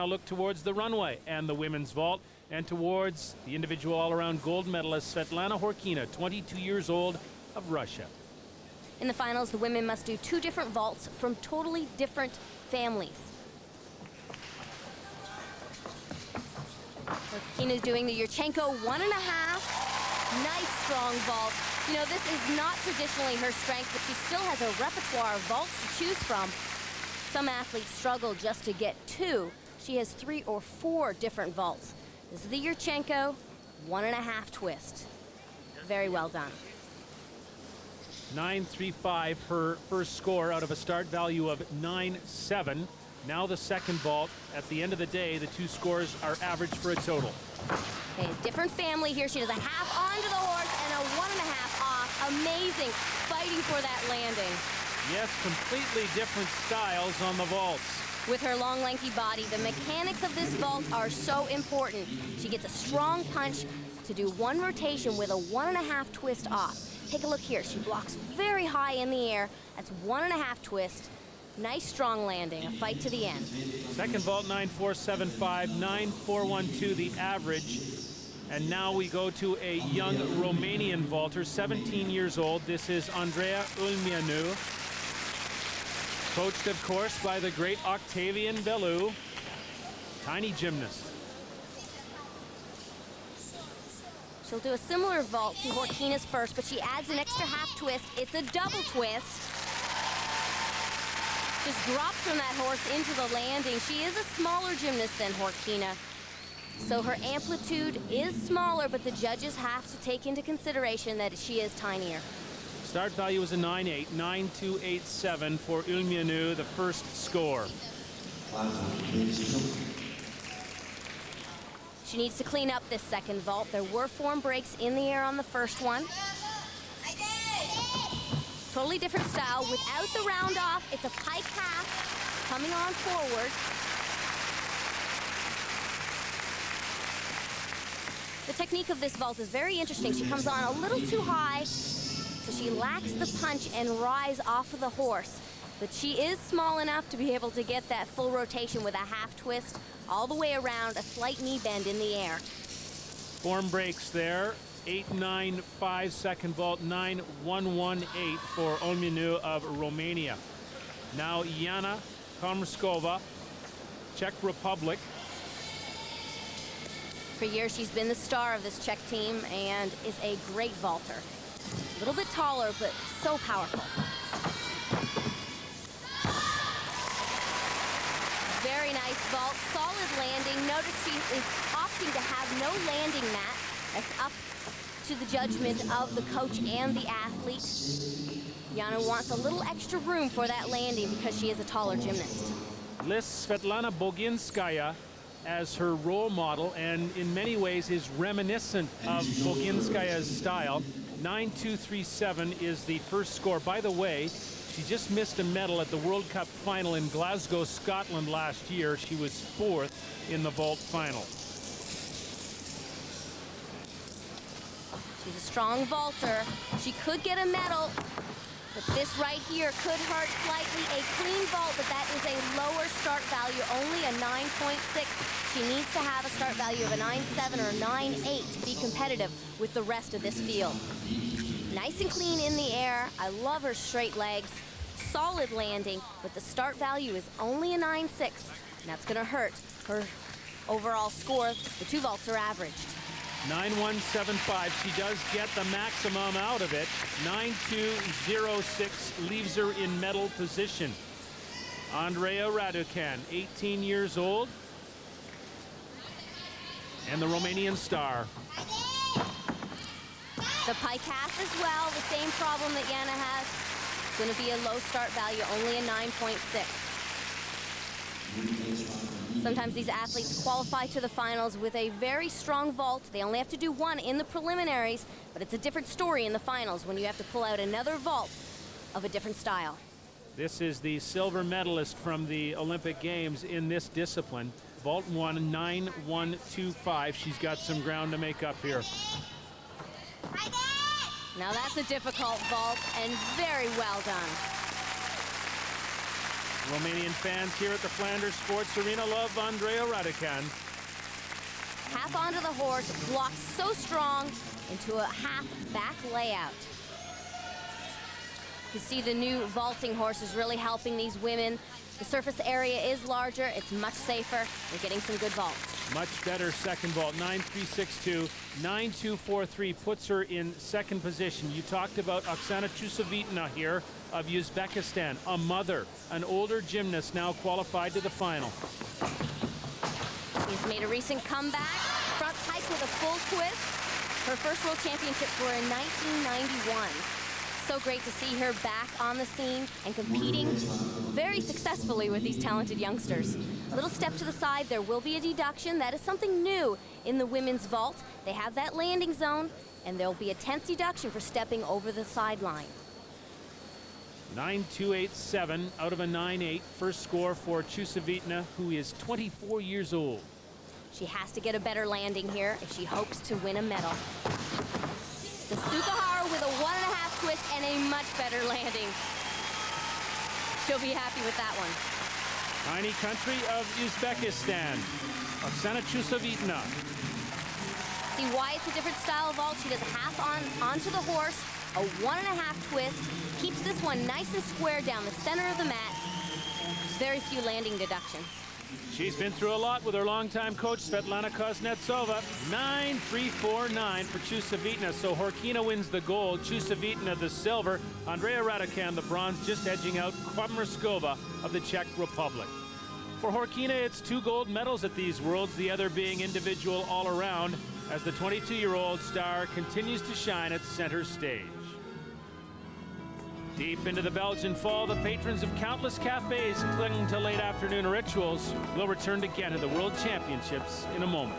now look towards the runway and the women's vault and towards the individual all-around gold medalist Svetlana Horkina, 22 years old, of Russia. In the finals, the women must do 2 different vaults from totally different families. Horkina's doing the Yurchenko 1.5. Nice, strong vault. You know, this is not traditionally her strength, but she still has a repertoire of vaults to choose from. Some athletes struggle just to get 2. She has 3 or 4 different vaults. This is the Yurchenko 1.5 twist. Very well done. 9.35, her first score out of a start value of 9.7. Now the second vault. At the end of the day, the 2 scores are average for a total. Okay, a different family here. She does a half onto the horse and a 1.5 off. Amazing, fighting for that landing. Yes, completely different styles on the vaults. With her long, lanky body, the mechanics of this vault are so important. She gets a strong punch to do 1 rotation with a 1.5 twist off. Take a look here. She blocks very high in the air. That's 1.5 twist. Nice, strong landing. A fight to the end. Second vault, 9.475, 9.412 the average. And now we go to a young Romanian vaulter, 17 years old. This is Andreea Ulmeanu. Coached, of course, by the great Octavian Bellew. Tiny gymnast. She'll do a similar vault to Horkina's first, but she adds an extra half twist. It's a double twist. Just drops from that horse into the landing. She is a smaller gymnast than Horkina, so her amplitude is smaller, but the judges have to take into consideration that she is tinier. Start value is a 9.8, 9.287 for Ulmeanu, the first score. She needs to clean up this second vault. There were form breaks in the air on the first one. Totally different style. Without the round off, it's a pike half coming on forward. The technique of this vault is very interesting. She comes on a little too high, so she lacks the punch and rise off of the horse. But she is small enough to be able to get that full rotation with a half twist all the way around, a slight knee bend in the air. Form breaks there. 8.95 second vault, 9.118 for Ulmeanu of Romania. Now Jana Komrskova, Czech Republic. For years, she's been the star of this Czech team and is a great vaulter. A little bit taller, but so powerful. Very nice vault, solid landing. Notice she is opting to have no landing mat. That's up to the judgment of the coach and the athlete. Jana wants a little extra room for that landing because she is a taller gymnast. Lists Svetlana Boginskaya as her role model and in many ways is reminiscent of Boginskaya's style. 9.237 is the first score. By the way, she just missed a medal at the World Cup final in Glasgow, Scotland last year. She was 4th in the vault final. She's a strong vaulter. She could get a medal, but this right here could hurt slightly. A clean vault, but that is a lower start value, only a 9.6. She needs to have a start value of a 9.7 or 9.8 to be competitive with the rest of this field. Nice and clean in the air. I love her straight legs. Solid landing, but the start value is only a 9.6. And that's gonna hurt her overall score. The 2 vaults are averaged. 9.175. She does get the maximum out of it. 9.206 leaves her in medal position. Andreea Raducan, 18 years old, and the Romanian star. The pike half as well, the same problem that Jana has. It's going to be a low start value, only a 9.6. Sometimes these athletes qualify to the finals with a very strong vault. They only have to do 1 in the preliminaries, but it's a different story in the finals when you have to pull out another vault of a different style. This is the silver medalist from the Olympic Games in this discipline. Vault 1, 9.125. She's got some ground to make up here. Now that's a difficult vault and very well done. Romanian fans here at the Flanders Sports Arena love Andreea Raducan. Half onto the horse, blocked so strong into a half back layout. You see the new vaulting horse is really helping these women. The surface area is larger, it's much safer. They're getting some good vaults. Much better second vault, 9.362, 9.243 puts her in second position. You talked about Oksana Chusovitna here of Uzbekistan, a mother, an older gymnast now qualified to the final. He's made a recent comeback, front pike with a full twist. Her first world championships were in 1991. So great to see her back on the scene and competing very successfully with these talented youngsters. A little step to the side, there will be a deduction. That is something new in the women's vault. They have that landing zone, and there'll be a 10th deduction for stepping over the sideline. 9.287 out of a 9.8. First score for Chusovitna, who is 24 years old. She has to get a better landing here if she hopes to win a medal. The Sukahara with a 1.5 twist and a much better landing. She'll be happy with that one. Tiny country of Uzbekistan, Oksana Chusovitna. See why it's a different style of vault. She does a half onto the horse, a 1.5 twist, keeps this one nice and square down the center of the mat. Very few landing deductions. She's been through a lot with her longtime coach, Svetlana Kuznetsova. 9.349 for Chusovitna. So Horkina wins the gold, Chusovitna the silver, Andreea Raducan the bronze, just edging out Krammerskova of the Czech Republic. For Horkina, it's 2 gold medals at these Worlds, the other being individual all around, as the 22-year-old star continues to shine at center stage. Deep into the Belgian fall, the patrons of countless cafes cling to late afternoon rituals. We'll return to Ghent at the World Championships in a moment.